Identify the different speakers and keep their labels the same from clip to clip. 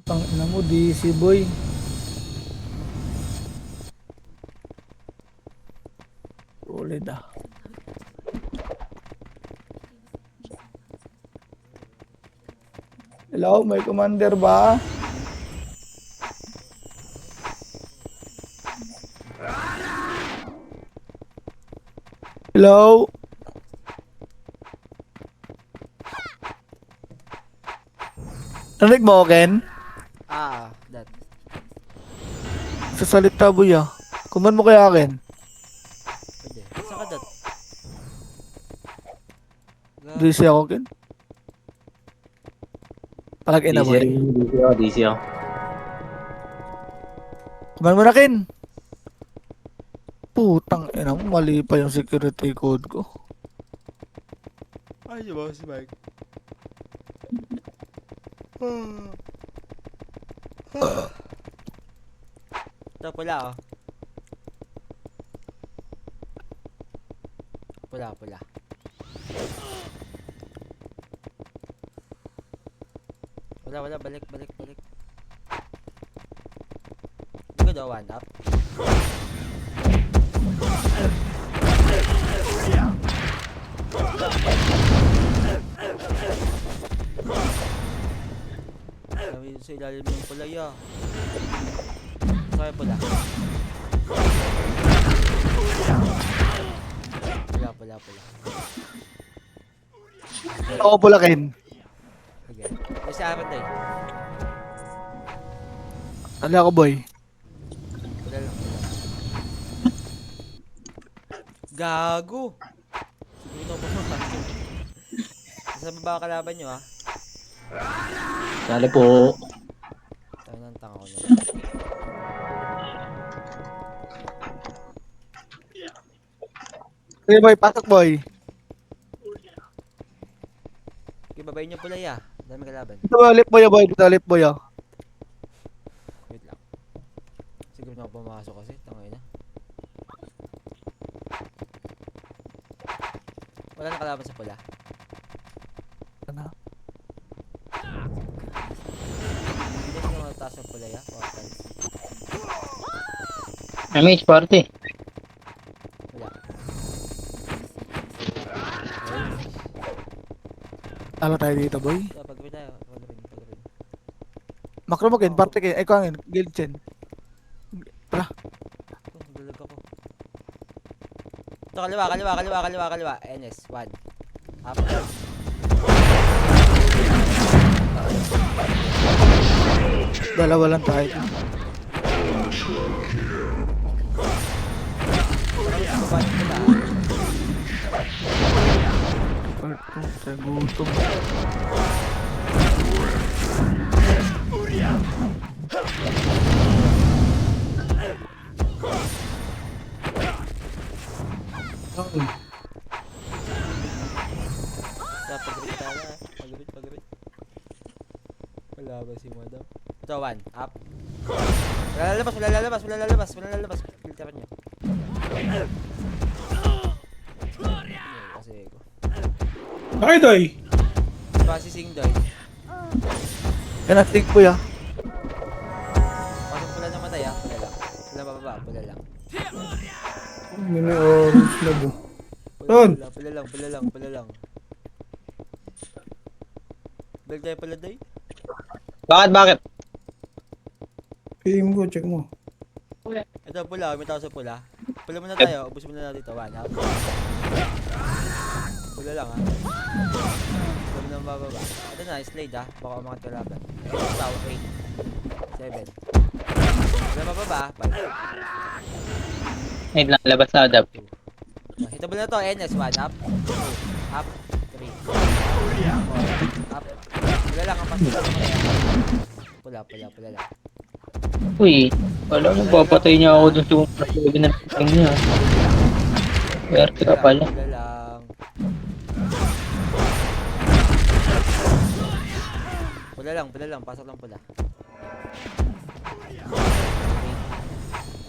Speaker 1: Tang ina mo, DC boy. Solid ah. Hello, may commander ba? Hello? Narinig mo, Ken?
Speaker 2: That.
Speaker 1: Sa salita, boy ah. Kuman mo kaya, Ken?
Speaker 2: Pwede. Saan ka, Dot?
Speaker 1: DC
Speaker 2: Gago.
Speaker 1: ako, Ken? Palag ina,
Speaker 3: DC
Speaker 1: boy.
Speaker 3: rin, DC ako, DC ako.
Speaker 1: Kuman mo na, Ken. Putang ina mo, mali pa yung security code ko.
Speaker 2: Ay, di ba si Mike? Ito, pula, oh. Pula, pula. Wala, balik, balik, balik. Hindi ko daw one up. Kami sa ilalim ng pulay, ah. Saan pula? Pula.
Speaker 1: Ako pula, Ken.
Speaker 2: Okay. May sa akin, day.
Speaker 1: Ali ako, boy.
Speaker 2: Pula lang. Gago! Siguro ito po. Nasa baba kalaban nyo, ah.
Speaker 3: Dali po.
Speaker 2: Tayo ng tanga ko na.
Speaker 1: Sige, boy. Pasok, boy.
Speaker 2: Okay, babayin nyo pulay, ah. Dami kalaban.
Speaker 1: Dito, lip boy, boy. Dito, lip boy, ah.
Speaker 2: Wait lang. Siguro na ako pumasok kasi. Tangay na. Wala na kalaban sa pula.
Speaker 1: Ano?
Speaker 2: Hindi ko na mataas yung pulay, ah. Portal.
Speaker 3: MH party.
Speaker 2: Wala.
Speaker 1: Talo tayo dito, boy.
Speaker 2: Pag-rin tayo. Pag-rin.
Speaker 1: Makro mo, Ken. Parte, Ken. Ikaw, Ken. Guild Chen. Tara.
Speaker 2: Dalag ako. Ito, kaliwa. NS, 1. Up.
Speaker 1: Dalawa lang tayo.
Speaker 2: Baba yung pula.
Speaker 1: Sa gutom.
Speaker 2: Sa pag-rin tayo, ah. Pag-rin. Wala ba si madam? Ito, 1. Up. Wala lalabas. Filteran nyo. Kasi ko.
Speaker 4: Bakit oy?
Speaker 2: Basi sing doy.
Speaker 1: Yan, natik, boy, ah.
Speaker 2: Pasok pula na matay, ah. Pula lang. Pula bababa, pula lang.
Speaker 4: Hindi may orange na bo. Ton!
Speaker 2: Pula lang. Balik tayo pala, day.
Speaker 3: Bakit?
Speaker 4: PM ko, check mo.
Speaker 2: Ito, pula. May tao sa pula. Pula muna tayo. Ubus muna natin ito. 1 up. Pula lang, ah. Pula muna bababa. Ito na, slide, ah. Baka umangat ka laban. Ito, tao. 8. 7. Pula bababa. 5.
Speaker 3: Ay, lalabas na adap.
Speaker 2: Ito pala na to. NS. 1 up. 2. Up. 3. 4. Up. Pula lang, ang pasok. Pula lang.
Speaker 3: Uy, alam mo, papatay niya ako dun sa sabi na lang niya. Werte ka pala.
Speaker 2: Pula lang. Pula lang. Pasok lang pula.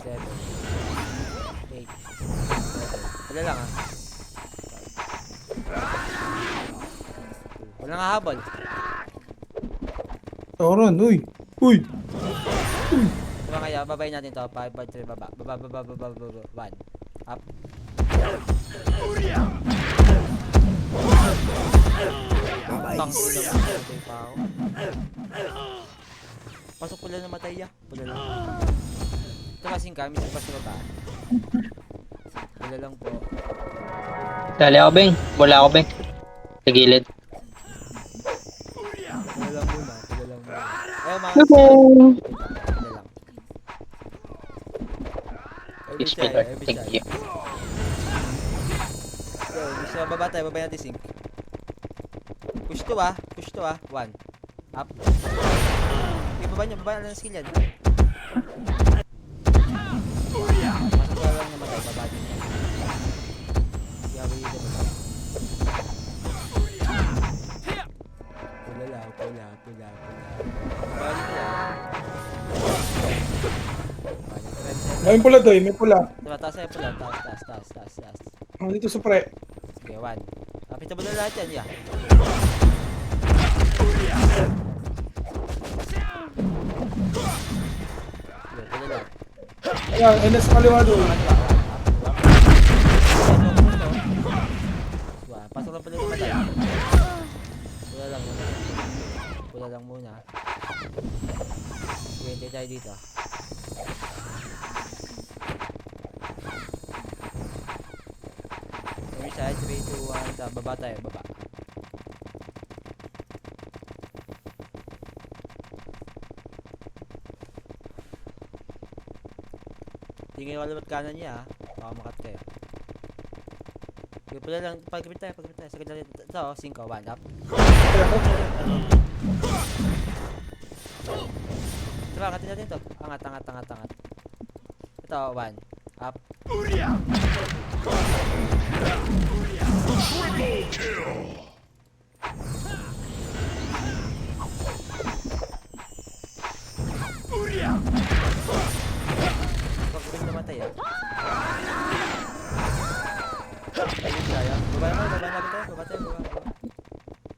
Speaker 2: 7. 8. 7. Pula lang, ah. Walang hahabol.
Speaker 4: Toron, uy. Uy!
Speaker 2: Diba kaya, babayin natin to. 5, 4, 3, baba. Baba, baba, baba, baba, 1. Up. Tang ina mo, matay pa ako. Pasok pula na matay ya. Pula lang. Ito kasing kami sa baba. Pula lang po.
Speaker 3: Dali ako, Beng. Wala ako, Beng. Sa gilid.
Speaker 2: Pula lang muna, pula lang muna. Ayaw mga
Speaker 3: Hello!
Speaker 2: pula lang. Ay,
Speaker 3: Yes,
Speaker 2: bitchay,
Speaker 3: Lord.
Speaker 2: ay,
Speaker 3: Thank
Speaker 2: bitchay.
Speaker 3: you.
Speaker 2: Yo, gusto na baba tayo, babay natin sync. Push to ah, 1. Up. Okay, baba na ng skill yan. Pasok na lang namatay, baba din yan. Yawi dito baba. Pula. Balik na.
Speaker 4: May pula to eh, may pula.
Speaker 2: Diba, taas ay pula, taas.
Speaker 4: Oh, dito sa pre.
Speaker 2: Sige, 1. Kapit mo na lahat yan, ya. Sige, pula lang.
Speaker 4: Ayan, ay nasa kaliwa doon.
Speaker 2: Pasok lang pala yung matay. Pula lang muna. Sige, hintay tayo dito. Kami side, 3, 2, 1, baba tayo, baba. Tingin yung alamat kanan niya, baka makat kayo. Sige, pula lang, pagkapit tayo. Sige lang dito. Ito, 5, 1, up. Diba, angatin natin ito. Angat. Ito, 1, up. Pagkapit namatay ah. Ayun tayo. Baba tayo.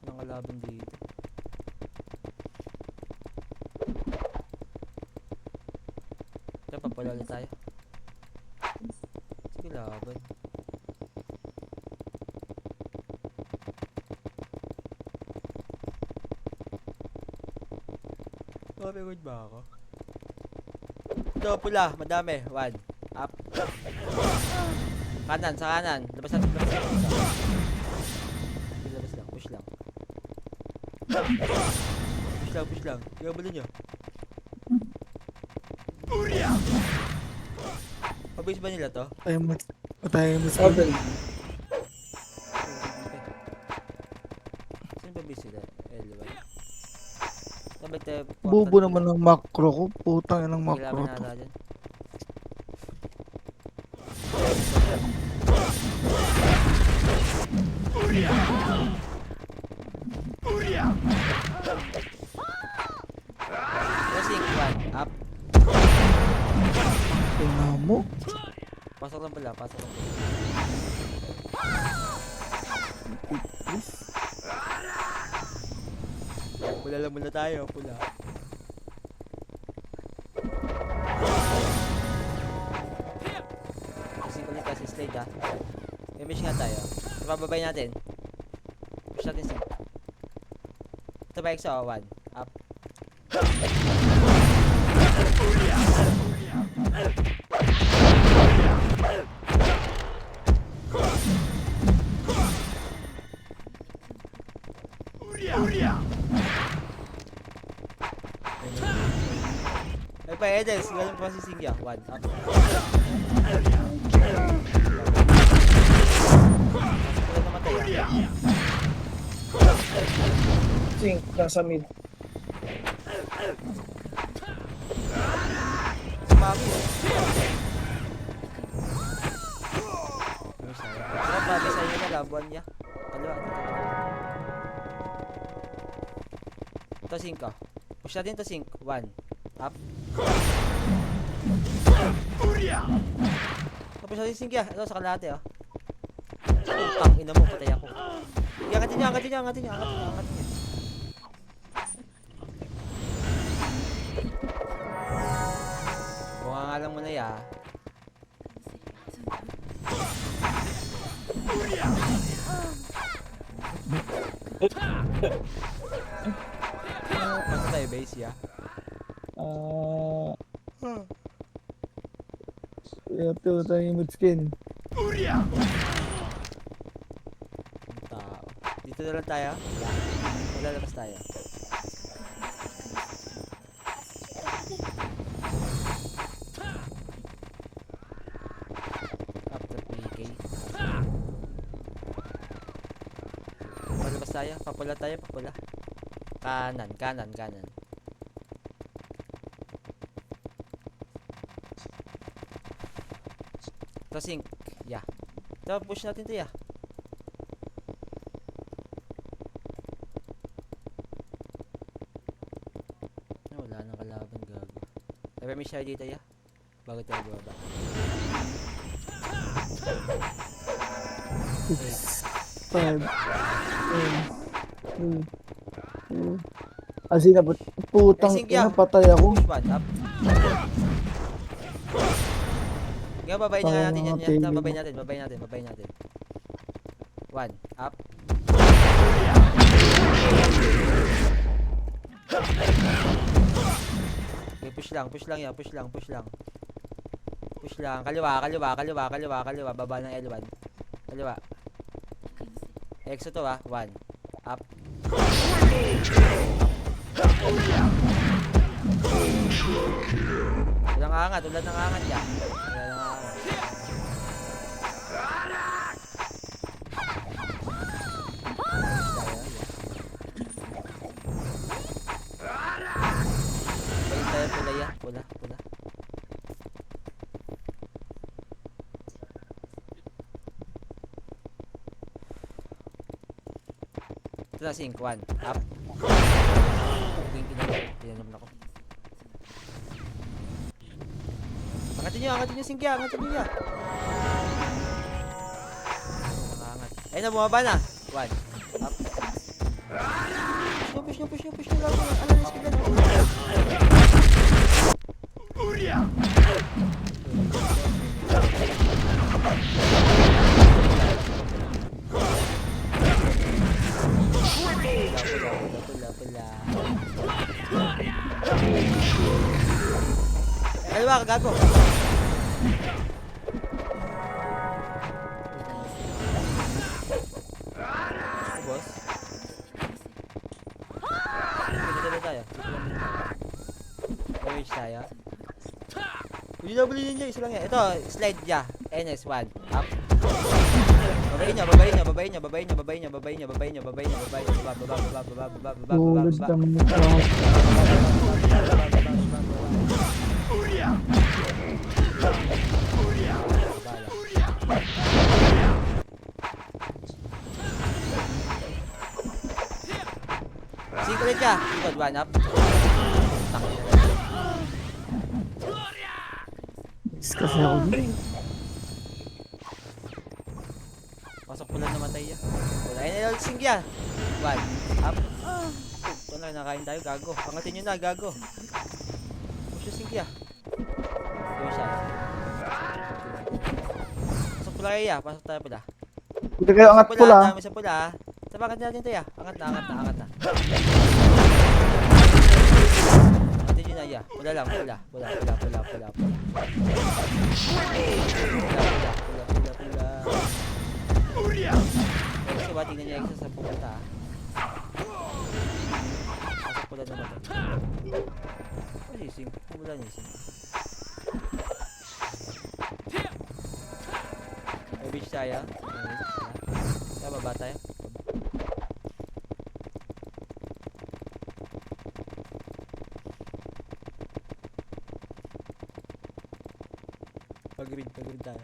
Speaker 2: Anong kalaban dito? Ito, papala ulit tayo. Sige, laban. Mapagod ba ako? Ito, pula. Madami. 1. Up. Kanan, sa kanan. Labas natin. Labas lang. Push lang. Gabalo nyo. Pabilis ba nila to?
Speaker 1: Patay mo sa...
Speaker 4: Open.
Speaker 2: Saan pabilis sila? L1. Sabay tayo.
Speaker 1: Bubo naman ng macro ko. Putang ng macro
Speaker 2: Kailangan
Speaker 1: to.
Speaker 2: na dyan. Crossing 1. Up.
Speaker 1: Tingnan mo.
Speaker 2: Pasok lang pala. Pula lang muna tayo. Pula. Kasi ulit kasi slide ah. May nga tayo. Bababay natin. Push natin si. Ito ba exo? 1. Up. Ay pa Edes, galing pa si Singya. 1. Up. Pasok ko lang namatay ah.
Speaker 4: Sing, nasa mid.
Speaker 2: Papi. Ano sa'yo? Ano papi sa'yo na labuan niya? Kaliwa. Ito 5. Push natin ito 5. 1. Up. Tapos natin 5 ya. Ito sa kalahati oh. Utang ina mo, patay ako. Angatin niya. lang muna ya. Pasok tayo base ya.
Speaker 1: Ito tayo yung mood skin.
Speaker 2: Ang tao. Dito na lang tayo. Lalabas tayo. After PK. Palabas tayo. Papula tayo. Papula. Kanan. Kanan. Kanan. Ito sync. Yeah. Ito push natin to ya. Wala nang kalaban, gago. Sabi may share dito ya. Bago tayo baba.
Speaker 1: Five. Asin na ba? Putang
Speaker 2: Ay, sige, ah.
Speaker 1: ina, patay ako.
Speaker 2: Push one up. Nga, babayin nga natin yan.
Speaker 1: Okay.
Speaker 2: Babayin natin, babayin natin, babayin natin. One, up. Okay, push lang yan, push lang. Push lang, kaliwa. Baba ng L1. Kaliwa. Exo to ah, one, up. Walang angat yan. Wala nang angat. Balik tayo pula ya, pula. Ito na sync, one, up. Tinanong ako. Angatin nyo sync ya, angatin nyo ya. Angat. Ayun na, bumaba na. One, up. Push nyo. Ano na skill na? Pula. Kaliwa ka, gago. Boss. Dito tayo. Orange tayo. Hindi na bulinin niya, isa lang yan. Ito, slide niya. NS1. Up. Babayin niya.
Speaker 1: Tulad ng mukha.
Speaker 2: Sync ulit siya. Good, one up.
Speaker 1: Kasi ako din.
Speaker 2: Pasok pula namatay ya. Wala. Ayun, sync yan. One up. Ito na, nakain tayo, gago. Angatin nyo na, gago. Push yung sync ya. Yun siya. Pasok pula kayo ya. Pasok tayo pula.
Speaker 1: Hindi kayo angat pula.
Speaker 2: Dami sa pula. Sabakan natin to ya. Angat na. Angatin nyo na ya. Pula lang, pula. Pula. Exo ba? Tingnan niya exo sa pupunta. Pasok pula naman to. Ano yung sync? Wala niya yung sync. May beach tayo. Kaya baba tayo. Pag-grid tayo.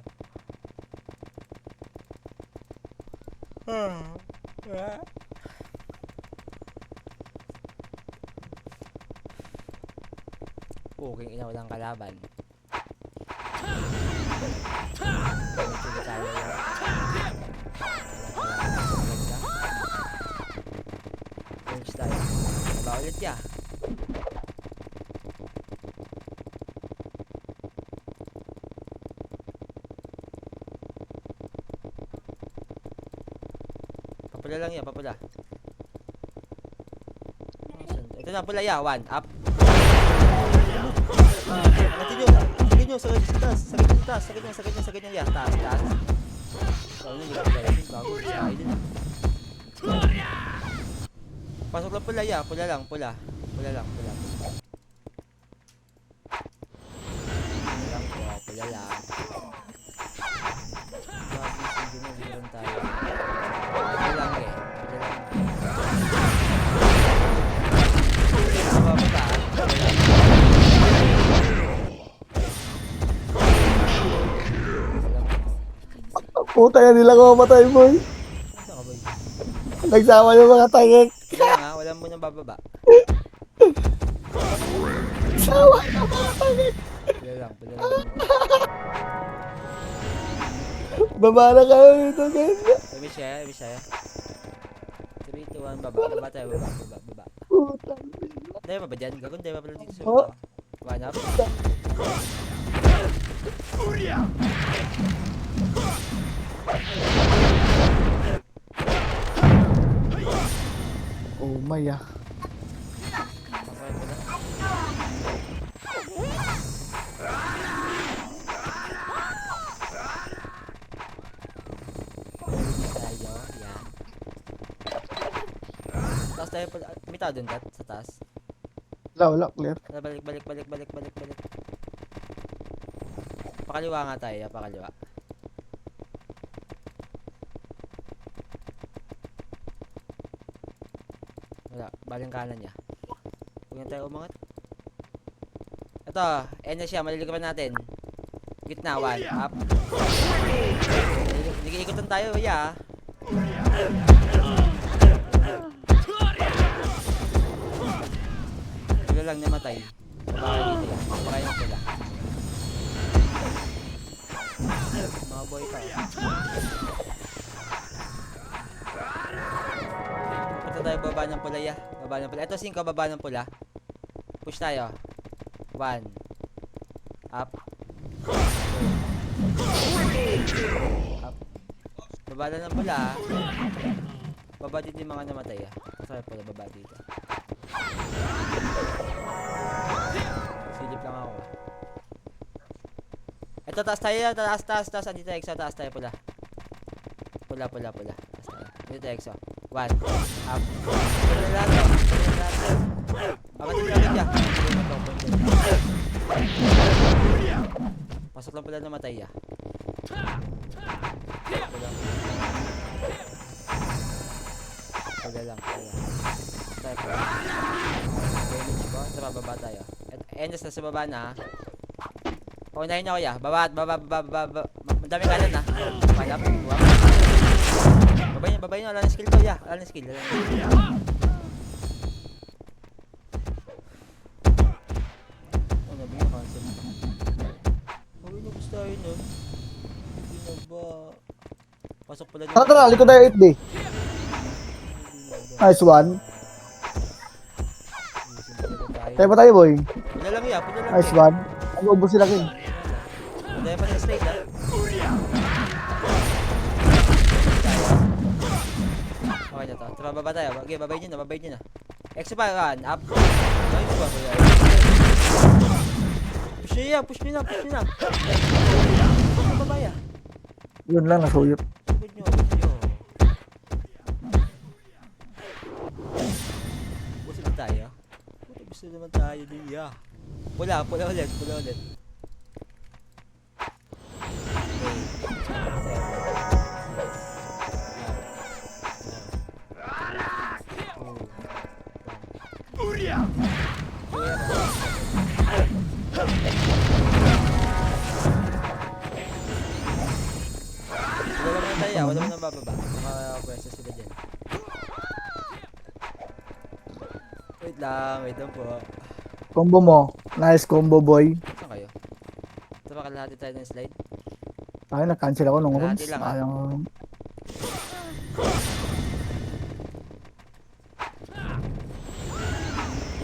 Speaker 2: Okay, ina, walang kalaban. Sige tayo. Punch tayo. Baba ulit ya. Pula lang yan, papula. Ito na, pula ya. 1, up. Natin nyo, sagad nyo, sagad nyo, taas, sagad nyo, taas, sagad nyo, sagad nyo, sagad nyo, ya, taas, taas. Bago nyo, bago, tayo din. Pasok lang pula ya, pula lang, pula. Pula lang, pula. Pula lang po, pula lang. Hindi na, hindi tayo. Pula lang eh, pula lang. Bababa, pula lang.
Speaker 1: Puta yan, nila ko mamatay, boy.
Speaker 2: Saan ka ba yun?
Speaker 1: Nagsama yung mga tangik.
Speaker 2: Wala nga, wala mo nang bababa.
Speaker 1: Sawa yung mga tangik.
Speaker 2: Pula lang, pula lang.
Speaker 1: Baba na kami dito, ganda.
Speaker 2: May siya. 3, 2, 1, baba, baba tayo, baba.
Speaker 1: Puta.
Speaker 2: Dahil ba dyan? Gagawin dahil ba pala dito sa
Speaker 1: Oh.
Speaker 2: baba? 1 up.
Speaker 1: Oh my ah.
Speaker 2: Okay, pula. Tayo, yan. Taas tayo pala. May tao dun, Kat, sa taas.
Speaker 1: Wala, clear.
Speaker 2: Balik. Pakaliwa nga tayo, pakaliwa. Wala, baling kanan niya. Huwag na tayo umangat. Ito, na siya, maliligapan natin. Gitna, 1, up. Nag-iikotan tayo, ya. Wala lang namatay. Baka dito yan, baka yung sila. Mga boy pa. Punta tayo baba ng pula, ya. Baba ng pula. Ito 5, baba ng pula. Push tayo. 1. Up. Up. Baba na ng pula. Baba dito yung mga namatay, ya. Masaya pala baba dito. Silip lang ako. Ito, taas tayo, taas. Andito tayo, taas tayo pula. Pula. Taas tayo. Andito tayo, exo. 1. Up. Pula na lahat. Pangatin namin niya. Pasok lang pala namatay, ya. Pula lang. Tayo pula. Damage ko. Sa bababa tayo. Endes na sa baba na. Paunahin niyo ako, ya. Baba. Madami kanan na. Palap. Babay niyo. Wala na skill to, ya. Wala na skill. Oh, nabigyan cancel. Uy, nagusto tayo nun. Hindi na ba? Pasok pala
Speaker 1: Tara, tara, likod tayo 8B. Nice one. Tayo pa tayo, boy.
Speaker 2: Pula lang, ya. Pula lang.
Speaker 1: Nice one. Nag-ubos sila, king.
Speaker 2: Pula pa ng straight, ha. Okay na to. Tara, baba tayo. Okay, babay nyo na. Exo pa, run. Up. Nice one, kuya. Push nyo na. Baba, ya.
Speaker 1: Yun lang, nasuyot.
Speaker 2: Sugod nyo. Gusto na tayo. Gusto naman tayo din, ya. Pula ulit. Wala mo nang bababa. Naka-pwesto sila dyan. Wait lang po.
Speaker 1: Combo mo. Nice combo, boy.
Speaker 2: Saan kayo? Ito ba kalahati tayo ng slide?
Speaker 1: Ay, na-cancel ako nung
Speaker 2: Kalahati
Speaker 1: rooms.
Speaker 2: lang, ah.
Speaker 1: Ayang...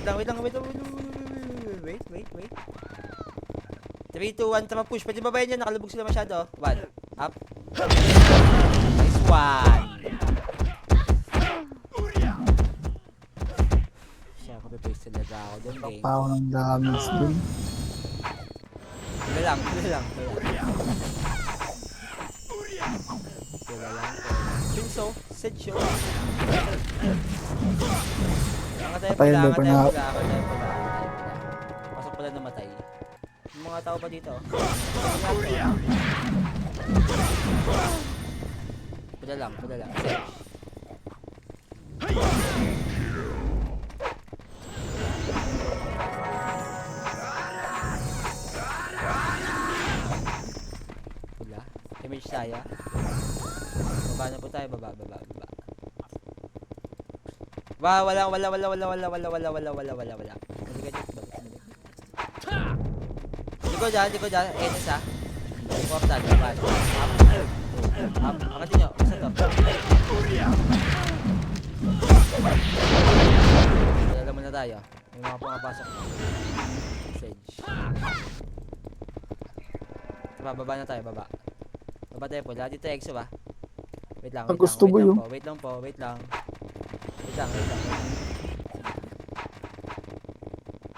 Speaker 2: Wait lang. Wait. 3, 2, 1, tama push. Pwede babayan niya, nakalubog sila masyado. 1, up. Nice one. Salata ako dun, game.
Speaker 1: Pa ako ng damage dun.
Speaker 2: Wala lang, wala lang. Wala lang. Pinso, set show. Nakatay
Speaker 1: Patayin
Speaker 2: pula,
Speaker 1: daw pa na.
Speaker 2: nakatay pula. Pasok pala namatay. Yung mga tao pa dito. Pula lang, pula lang. Set. Pula. Image saya. Baba na po tayo, baba. Wala. Hindi ko dyan. Enes ha. Portal, baba. Up. Akatin nyo, isa to. Wala muna tayo. May mga pumapasok. Message. Baba na tayo, baba. Baba tayo po. Lahat dito exo ba? Wait lang.
Speaker 1: Gusto mo yun?
Speaker 2: Wait lang.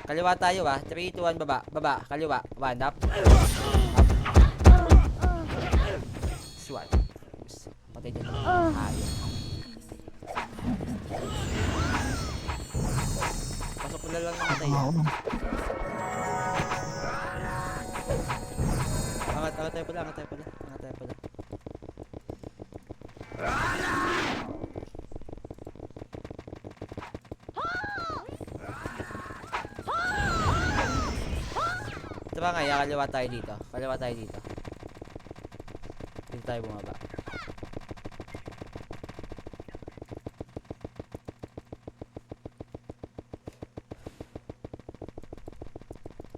Speaker 2: Kaliwa tayo 3, 2, 1, baba. Kaliwa. 1, up. Swat. Patay dyan. Ayun. Pasok ko na lang namatay. Angat tayo pala. Ito ba nga, kaliwa tayo dito. Dito tayo bumaba.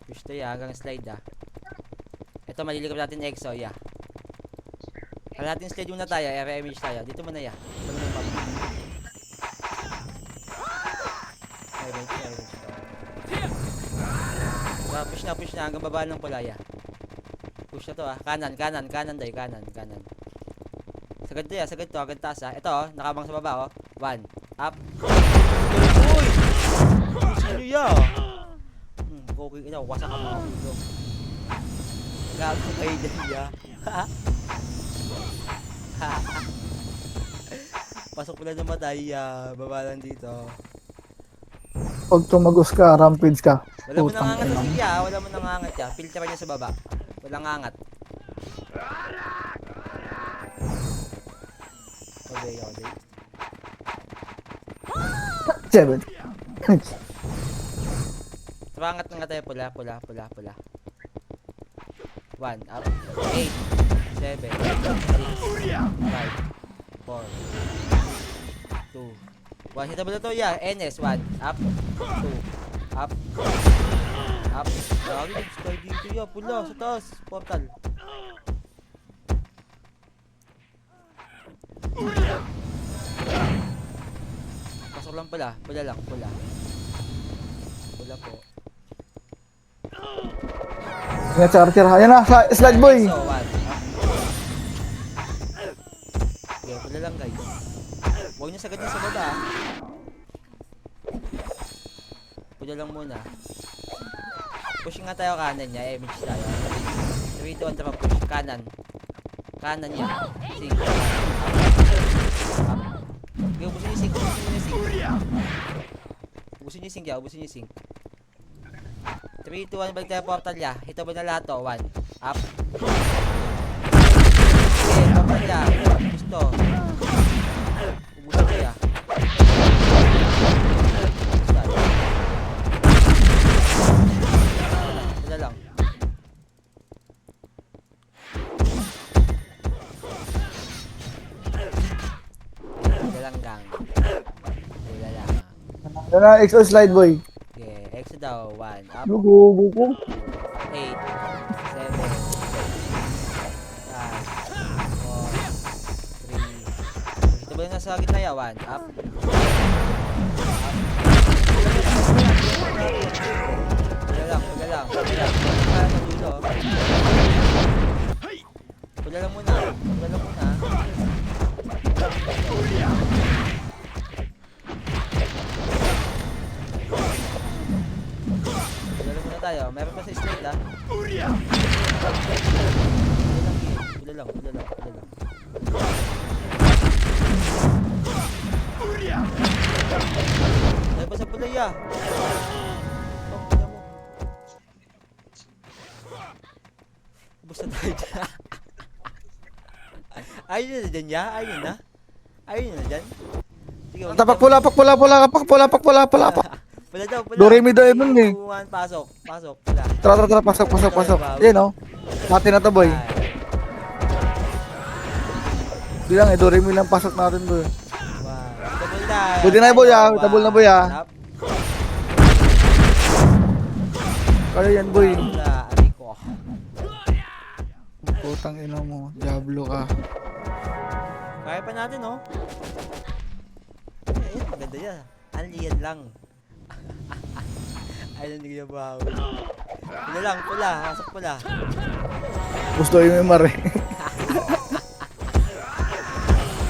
Speaker 2: Push to hanggang slide Ito malilikap natin exo natin slide muna tayo, area image tayo. Dito muna Ito muna yung pababa. Push na hanggang baba ng pula Push na to Kanan. Sagad to, agad taas Ito nakabang sa baba 1, up. Uy! Sino Okay, wasak ang mga ulo. Gago kayo dyan Pasok pala namatay baba lang dito.
Speaker 1: Pag tumagos ka, rampage ka.
Speaker 2: Wala mo
Speaker 1: Putang
Speaker 2: nangangat
Speaker 1: ina.
Speaker 2: sa sige wala mo nangangat Filter niya sa baba. Walang angat. Okay.
Speaker 1: 7.
Speaker 2: Tumangat na nga tayo pula. 1, up. 8, 7, 6, 5, 4, 2, 1. Hita ba na to NS 1, up. 2, up. Lagi nag-sky dito pula sa taas. Portal. Pasok lang pula po.
Speaker 1: Ingat sa archer. Ayan na, slide boy.
Speaker 2: So, 1. Okay, pula lang guys. Huwag nyo sagad sa baba Pula lang muna. Push nga tayo kanan niya, image tayo. 3, 2, 1, push. Kanan niya. Sing. Okay, ubusin yung sing. Ubusin yung sing. 3, 2, 1, balik tayo portal niya. Hito mo na lahat to. 1, up. Okay, portal niya. Gusto. Ubusin niya. Wala lang. Gang.
Speaker 1: Ayan na, XO slide boy.
Speaker 2: Okay, exo daw. 1, up.
Speaker 1: Lugo ko.
Speaker 2: 8, 7, 5, 4, 3. Ito ba yung nasa gitna 1, up. Pula lang. Pula lang muna. na tayo. Meron pa sa slide ah. Pula lang. Tayo pa sa pulay ah. Oh, tingnan mo. Ubus na tayo dyan. Ayun na dyan ya? Ayun na dyan? Sige, ulit
Speaker 1: Tapak
Speaker 2: na.
Speaker 1: pula.
Speaker 2: Pula daw, pula.
Speaker 1: Doremi Doraemon eh.
Speaker 2: 3, 2, 1, pasok, pula.
Speaker 1: Tara, pasok. Yan oh. Pati na to boy. Di lang eh, Doremi lang pasok natin boy.
Speaker 2: Wow. Double na.
Speaker 1: Pwede na boy ah, double na boy ah.
Speaker 2: Tap.
Speaker 1: Kaya yan boy.
Speaker 2: Pula, aray ko.
Speaker 1: Putang ina mo, Diablo ka.
Speaker 2: Kaya pa natin, oh. Ayun, maganda yan. Unlian lang. Ayun, hindi ba? Pula lang, pasok pula.
Speaker 1: Gusto yung mare.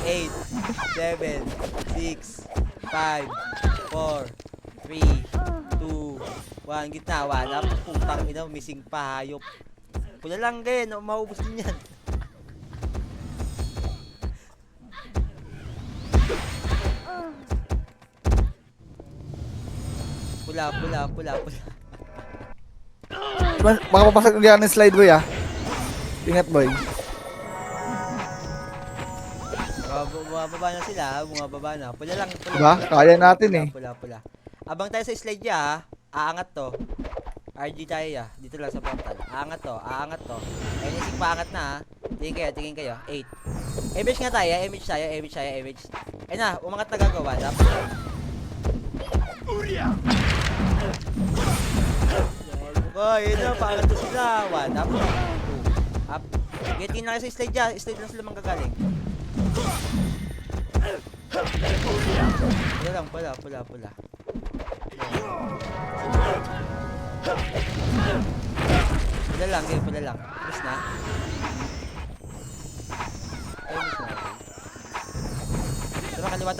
Speaker 2: 8, 7, 6, 5, 4, 3, 2, 1. Gitna, 1 up. Putang ina, missing pa, hayop. Pula lang kayo, maubos din yan. Pula.
Speaker 1: Baka papasok ng yan ng slide boy ah. Ingat boy.
Speaker 2: Bumababa na sila, bumababa na. Pula lang.
Speaker 1: Diba? Kaya natin eh.
Speaker 2: Pula. Abang tayo sa slide niya ha. Aangat to. RG tayo ya. Dito lang sa portal. Aangat to. Ayun yung paangat na ha. Tingin kayo. 8. Image nga tayo. Image. Ayun na, umangat na gagawa. Yun na, paangat to sila. 1 up. 2 up. Tingin na kayo sa slide niya. Slide lang sila manggagaling. Pula lang, pula. Pula lang. Tapos na. Diba, kaliwa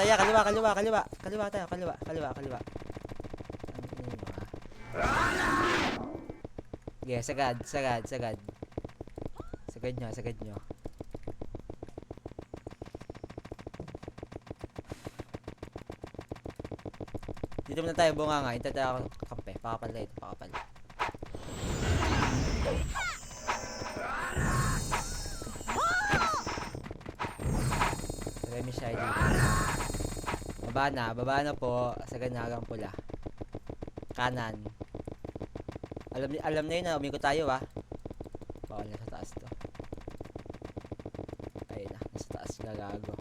Speaker 2: tayo, kaliwa. Yeah, sagad. Sagad nyo. Dito muna tayo, bunga nga. Hintay tayo kape. Pakapal. Remy siya dito. Baba na po sa ganagang pula. Kanan. Alam na yun na umikot tayo ah. Bawal na sa taas to. Ayun na, nasa taas gagago.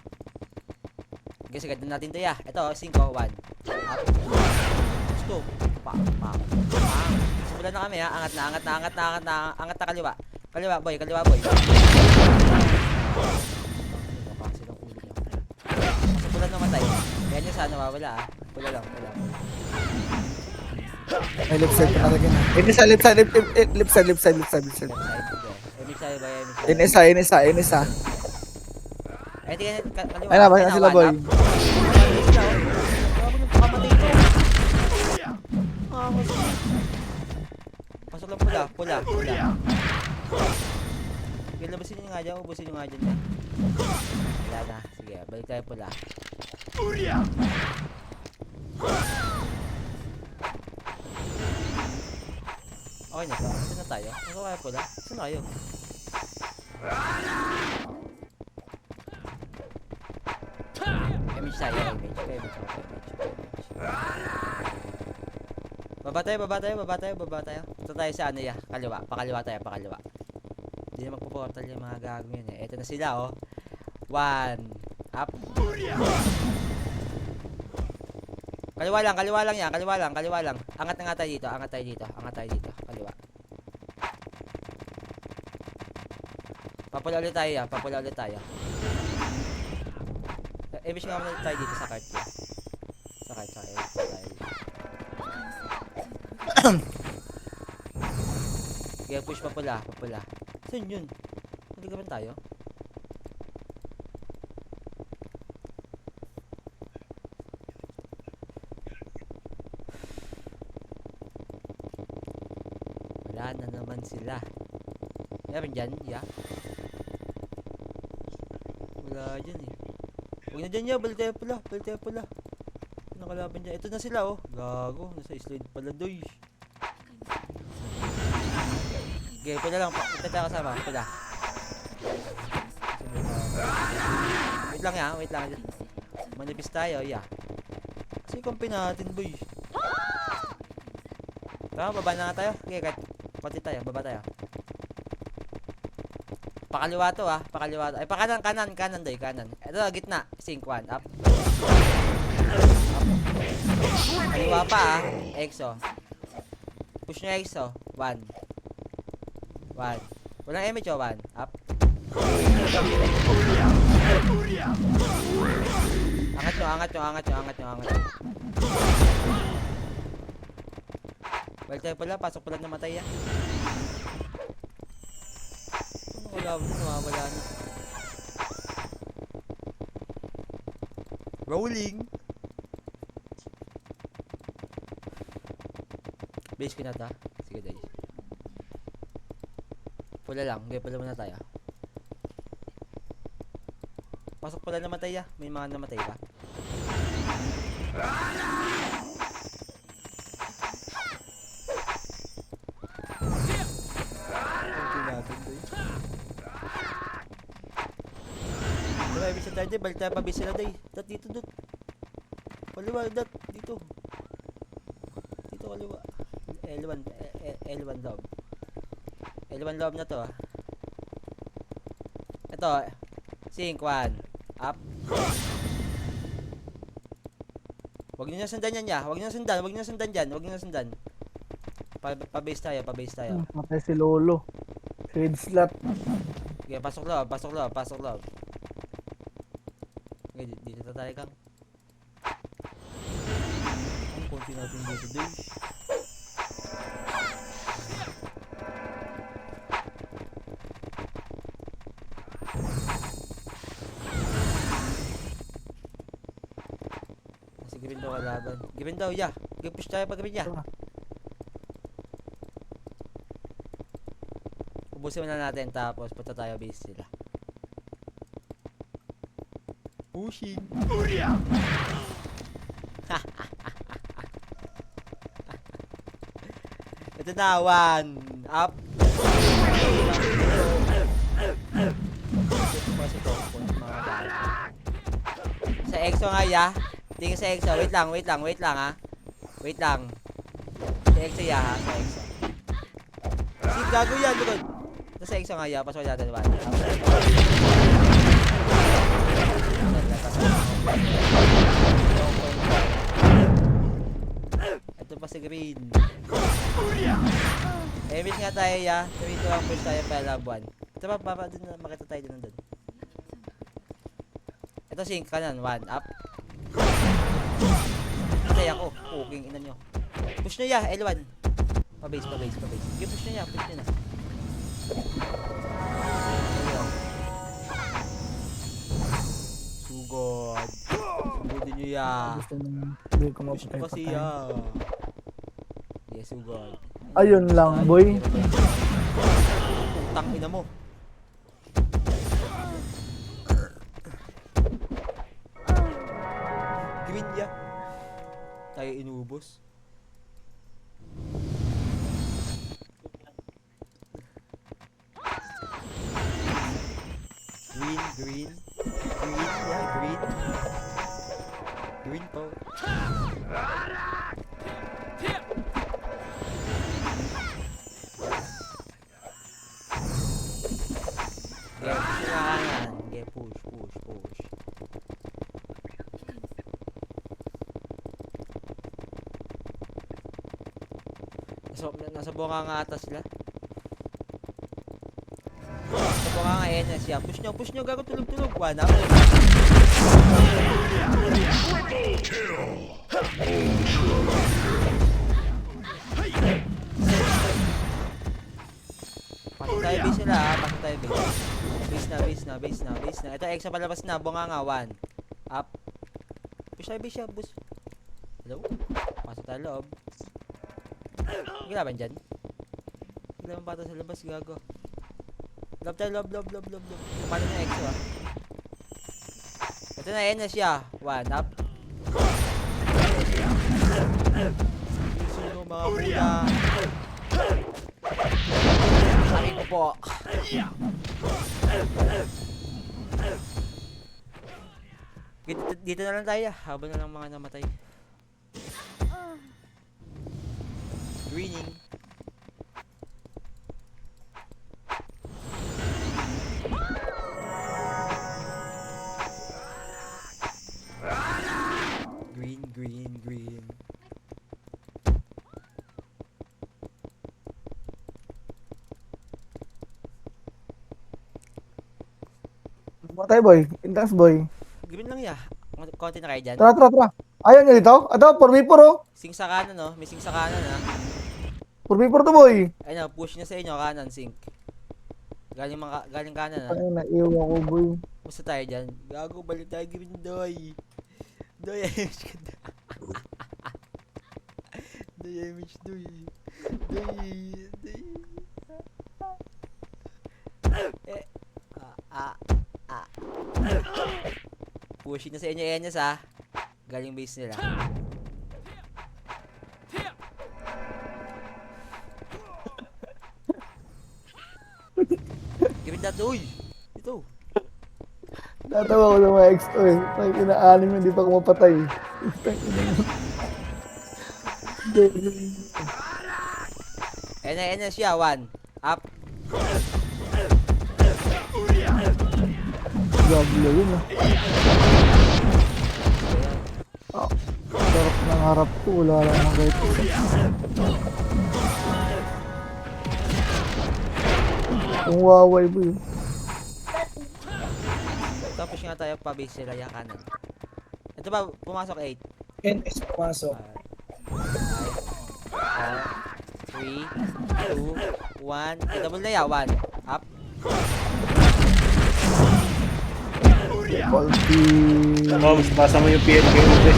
Speaker 2: Okay, sagad na natin to ya. Ito, 5, 1. Up. Stop. Pa. Simulan na kami ha. Angat na. Angat na kaliwa. Kaliwa boy. Simulan na matay. Yan yung sana mawala ah. Pula lang.
Speaker 1: Ay, left side pa talaga na. Left side. Inisa.
Speaker 2: Ay, tingnan kaliwa.
Speaker 1: Ay na, bakit na sila boy?
Speaker 2: Pasok lang pula. Sige, labasin nyo nga dyan. Ubusin nyo nga dyan. Wala na. Sige, balik tayo pula. Okay na to. Saan na tayo? Ano kaya pula? Saan na kayo? Image tayo. Baba tayo. Ito tayo sa ano ya. Pakaliwa tayo. Hindi na magpo-portal yung mga gagawin yun eh. Ito na sila oh. 1 up. Kaliwa lang yan. Angat na nga tayo dito. Kaliwa. Papula ulit tayo. Image nga muna tayo dito sa cart ko. Sa cart. Sige, push papula. Saan yun? Hindi ka ba tayo? Wala na naman sila. Meron dyan, ya? Wala dyan eh. Huwag na dyan ya, balik tayo pala. Balik tayo pala. Nakalaban dyan. Ito na sila oh. Gago, nasa slide pala doy. Okay, pala lang. Punta tayo kasama. Pala. Wait lang ya, wait lang. Manipis tayo, ya. Kasi kumpin natin boy. Tama, baba na nga tayo. Okay, kahit konti tayo, baba tayo. Pakaliwa to ah, pakaliwa to. Ay, kanan doy, kanan. Ito, gitna. Sync 1, up. Up. Kaliwa pa ah, EXO. Push nyo EXO, 1. 1. Walang image oh, 1. Up. Angat nyo. Balik tayo pala, pasok pala namatay yan. Wala na. Rolling. Base ko na ta. Sige guys. Pula lang, okay, pula muna tayo. Pasok pala namatay ya. May mga namatay ba? Bisa tayo dyan, balik tayo pa base sila day. Dat dito, dot. Kaliwa, dat. Dito. Dito kaliwa. L1 loob. L1 loob na to ah. Ito, sync 1. Up. Huwag nyo na sundan yan ya. Huwag nyo na sundan dyan. Pa-base tayo.
Speaker 1: Matay si Lolo. Si Red Slot.
Speaker 2: Okay, pasok loob. Okay, dito na tayo kang. Ang konti natin dito day. Sige rin daw kalaban. Gawin daw, ya. Push tayo pag gawin ya. Ubusin muna natin tapos punta tayo base sila. Pushing. Ito na, 1. Up. Sa EXO nga ya. Tingin sa EXO. Wait lang ha. Wait lang. Sa EXO ya ha. Sa EXO. Si gago yan. Lugod. Sa EXO nga ya. Pasok natin 1. Ito pa si Green. Miss nga tayo ya. 3-2 ang push tayo para labuan. Ito pa dun na makita tayo dun. Ito sync kanan 1 up. Patay ako. Puking ina nyo. Push nyo ya L1. Pa-base. Yung push nyo ya. Na. Sugod. Sugudin nyo ya.
Speaker 1: Hindi ko
Speaker 2: Push nyo kasi
Speaker 1: mapatay.
Speaker 2: ya. Yes, sugod.
Speaker 1: Ayun lang, boy.
Speaker 2: Putang ina mo. Green ya. Tayo inubos. Green ya, green. Green po. Okay, push. Nasa bunga nga ata sila. Nasa bunga nga NS ya. Push nyo, gago tulog. 1 up. Pasok tayo base sila ha. Base na. Ito EXO palabas na. Bunga nga 1. Up. Push tayo base siya. Boost. Hello? Pasok tayo loob. Ginaban dyan. lamang bata sa labas, gago. Love tayo, love. Paano na exo ah? Ito na, yan na siya. 1 up. Sino mga kuya? Sabi ko po. Dito na lang tayo, habang na lang mga namatay. Greening. Green.
Speaker 1: Matay boy. Intense boy.
Speaker 2: Green lang ya. Konti na kayo dyan.
Speaker 1: Tara. Ayaw niya dito? Ato, 4v4 oh.
Speaker 2: Sing sa kanan, no? May sing sa kanan, ha?
Speaker 1: 4v4 to boy.
Speaker 2: Ayun, push niya sa inyo, kanan, sink. Galing kanan, ha?
Speaker 1: Ay, naiwan ko boy.
Speaker 2: Basta tayo dyan. Gago, balik tayo, Green, doy. Doy, image ka na. Doy, image, doy. Doy. Pushing na sa inyo, Enyas, ha? Galing base nila. Give that, uy! Ito.
Speaker 1: Natawa ko ng mga extra eh. Ay, inaalim hindi pa ako mapatay.
Speaker 2: Enyas siya, 1. Up.
Speaker 1: Gablo yun ah. Sarap ng harap ko. Wala lang mga kahit isa. Kung waway boy.
Speaker 2: Tapos nga tayo pa base sila yung kanan. Ito ba, pumasok 8.
Speaker 4: NS pumasok.
Speaker 2: 3, 2, 1. Double na ya, 1. Up.
Speaker 1: Quality.
Speaker 4: Moms, pasa mo yung PNK ube.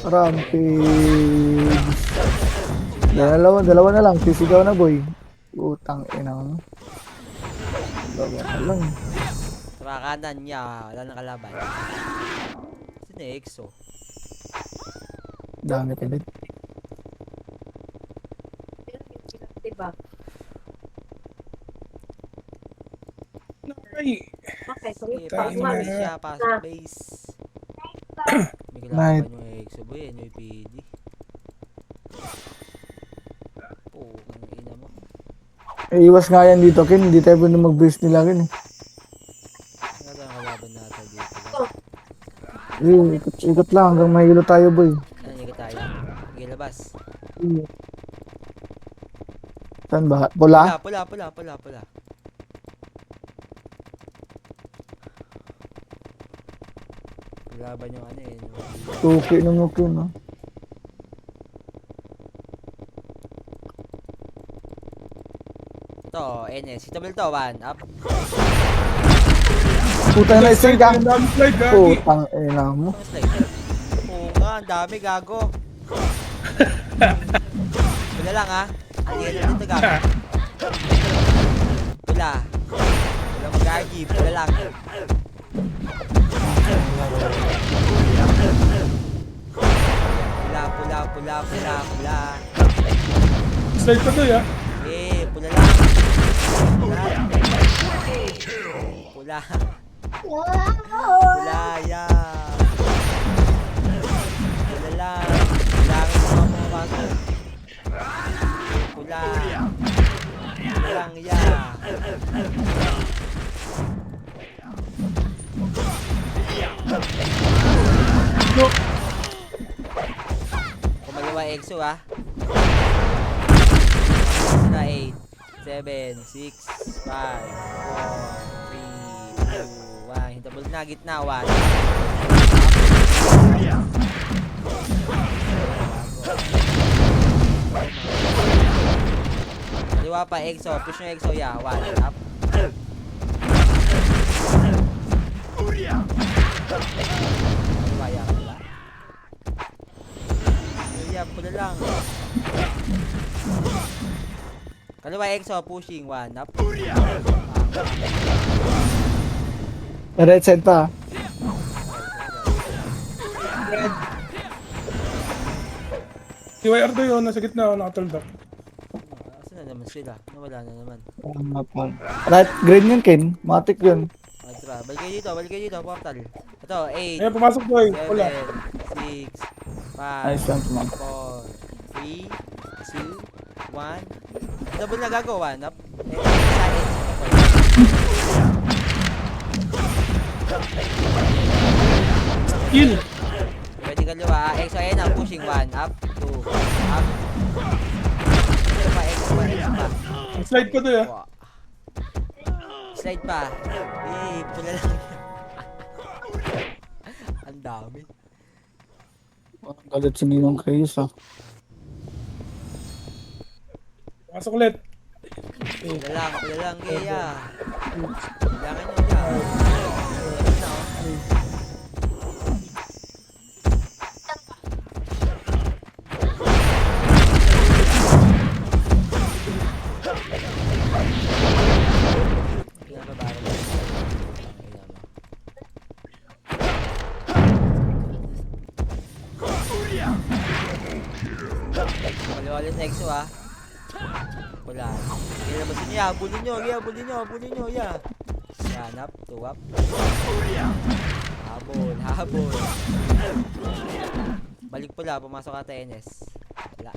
Speaker 1: Rampage. Dalawa na lang. Sisigaw na boy. Utang ina mo. Dalawa na lang.
Speaker 2: Sa kanan niya, wala nang kalaban. Sino yung EXO?
Speaker 1: Dami ka din.
Speaker 5: Diba?
Speaker 4: Ay,
Speaker 5: Okay, so
Speaker 2: Sige,
Speaker 4: Tayo
Speaker 2: pasok
Speaker 4: na.
Speaker 2: base siya, pasok base. May
Speaker 1: Night.
Speaker 2: kalaban yung EXO boy, ano yung PD? Oo, ang ina mo.
Speaker 1: Iwas nga yan dito, Ken. Hindi tayo pwede mag-base nila, Ken.
Speaker 2: Ano tayong kalaban natin dito?
Speaker 1: Ikot lang hanggang mahilo tayo, boy.
Speaker 2: Ano yung tayo? Sige, labas.
Speaker 1: Saan ba? Pula?
Speaker 2: Pula. Kalaban yung ano eh.
Speaker 1: Tuki na mo, Ken, no?
Speaker 2: Ito, NS. Hitable to, 1. Up.
Speaker 1: Putang na isang ka.
Speaker 4: ang dami slide, gagi.
Speaker 1: Putang ina mo.
Speaker 2: Ang slide. Oo nga, ang dami, gago. Pula lang, ha? Alihan na dito, gago. Pula. Pula mag-argue. Pula lang. Pula.
Speaker 4: Slide pa to ya.
Speaker 2: Eh, pula lang. Pula. Pula, yeah. Pula lang. Kailangan mo mga pumapasok. Pula. Pula lang, yeah. Kumaliwa EXO, ha. Sila 8, 7, 6, 5, 4, 3, 2, 1. Hitable na, gitna, 1. Kaliwa pa, EXO. Push yung EXO, yeah. 1, up. Kaliwa, yeah, kaliwa. Yeah, pula lang. Kaliwa EXO, pushing. 1 up.
Speaker 1: Right side pa.
Speaker 4: Si YR2 yun, nasa gitna, nakatuldak.
Speaker 2: Asan na naman sila? Nawala na naman.
Speaker 1: Tama pa. Right, green yun, Ken. Matik yun.
Speaker 2: Tara, balik kayo dito, portal. Ito, 8,
Speaker 4: Ayan, pumasok boy.
Speaker 2: 7,
Speaker 4: Wala.
Speaker 2: 6, 5,
Speaker 1: Nice one, man.
Speaker 2: 4, 3, 2, 1. Double na gago, 1 up. Sa EXO.
Speaker 4: Kill.
Speaker 2: Pwede kaliwa, EXO, ayan na, pushing. 1 up, 2, up. Ito pa, EXO pa.
Speaker 4: Slide ko to ya.
Speaker 2: Wow. Slide pa. Pula lang. Ang dami.
Speaker 1: Galit si Ninong Chris, ah.
Speaker 4: Pasok ulit.
Speaker 2: Pula lang, Gea. Kailangan nyo niya. Meron na, oh. Pinababarang mo. Kaliwa ulit na EXO, ah. Wala. Kaya labasin niya, habulin nyo, yeah. Yan, up, 2 up. Habol. Balik pula, pumasok ka TNS. Wala.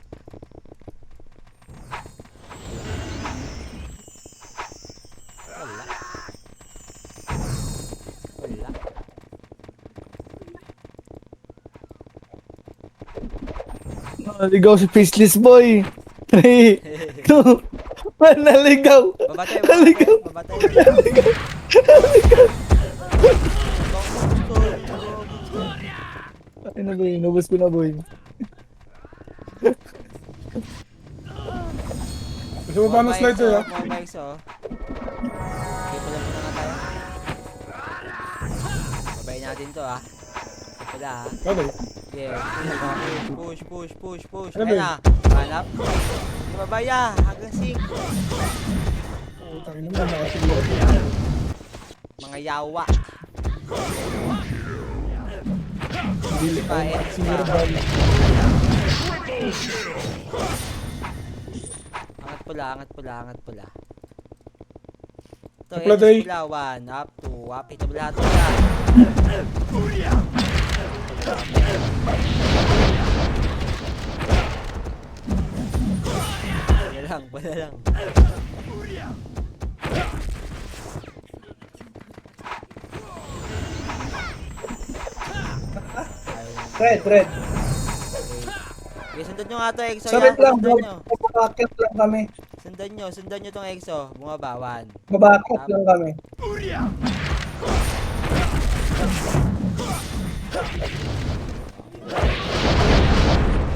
Speaker 1: Naligaw si Faceless Boy. 3, 2, 1, naligaw.
Speaker 2: Babatay.
Speaker 1: Ay na boy, nubos ko na boy.
Speaker 4: Gusto mo ba ng slide to ya?
Speaker 2: Mga bikes, oh. Okay, pula muna nga tayo. Babayin natin to, ah. Pula, ah.
Speaker 4: Okay.
Speaker 2: Yeah. Push.
Speaker 4: Ano
Speaker 2: Ayan
Speaker 4: ba
Speaker 2: na. Hanap. Babaya. Hanggang 5.
Speaker 4: Putang ina mo, nakasiguro.
Speaker 2: Mga yawa.
Speaker 4: Dili
Speaker 2: Pa,
Speaker 4: pa.
Speaker 2: EX
Speaker 4: Siguro
Speaker 2: pa.
Speaker 4: ba?
Speaker 2: Angat pula. Ito,
Speaker 4: Pula, day.
Speaker 2: pula. 1 up, 2 up. Ito pula, 2 na. Pula lang.
Speaker 6: Red.
Speaker 2: Okay, sundan nyo nga to, EXO.
Speaker 6: Sabit lang, bro.
Speaker 2: Sundan nyo.
Speaker 6: Babakit lang kami.
Speaker 2: Sundan nyo tong EXO. Bumaba, 1.
Speaker 6: Babakit lang kami.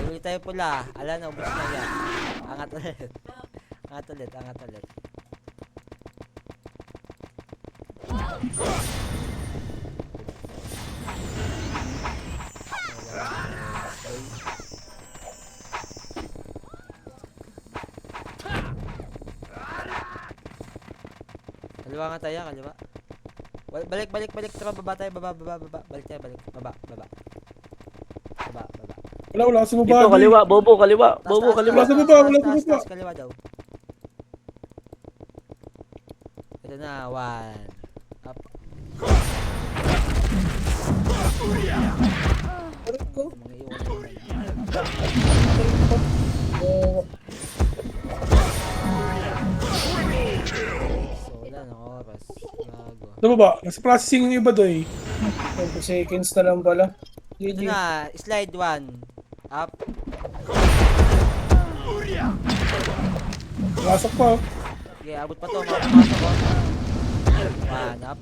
Speaker 2: Ulit tayo pula. Ala na, ubos na yan. Angat ulit. Angat ulit. Kaliwa nga tayo, kaliwa. Balik. Tara, baba tayo, baba. Balik tayo, baba.
Speaker 4: Wala sa baba.
Speaker 3: Dito, kaliwa, bobo, kaliwa.
Speaker 4: Wala sa baba.
Speaker 2: Taas, kaliwa daw. Ito na, 1. Up. Mga iwan naman. So, wala nang oras. Gago.
Speaker 4: Sa baba. Nasa processing yung iba doy.
Speaker 6: 20 seconds na lang pala.
Speaker 2: Ito
Speaker 6: GG.
Speaker 2: na, slide 1. Up.
Speaker 4: Pasok pa. Oh.
Speaker 2: Okay, abot pa to. Mapapasok ko. 1 up.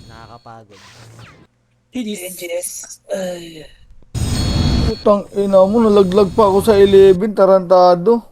Speaker 2: Nakakapagod.
Speaker 6: GG's.
Speaker 1: Putang ina mo, nalaglag pa ako sa 11, tarantado.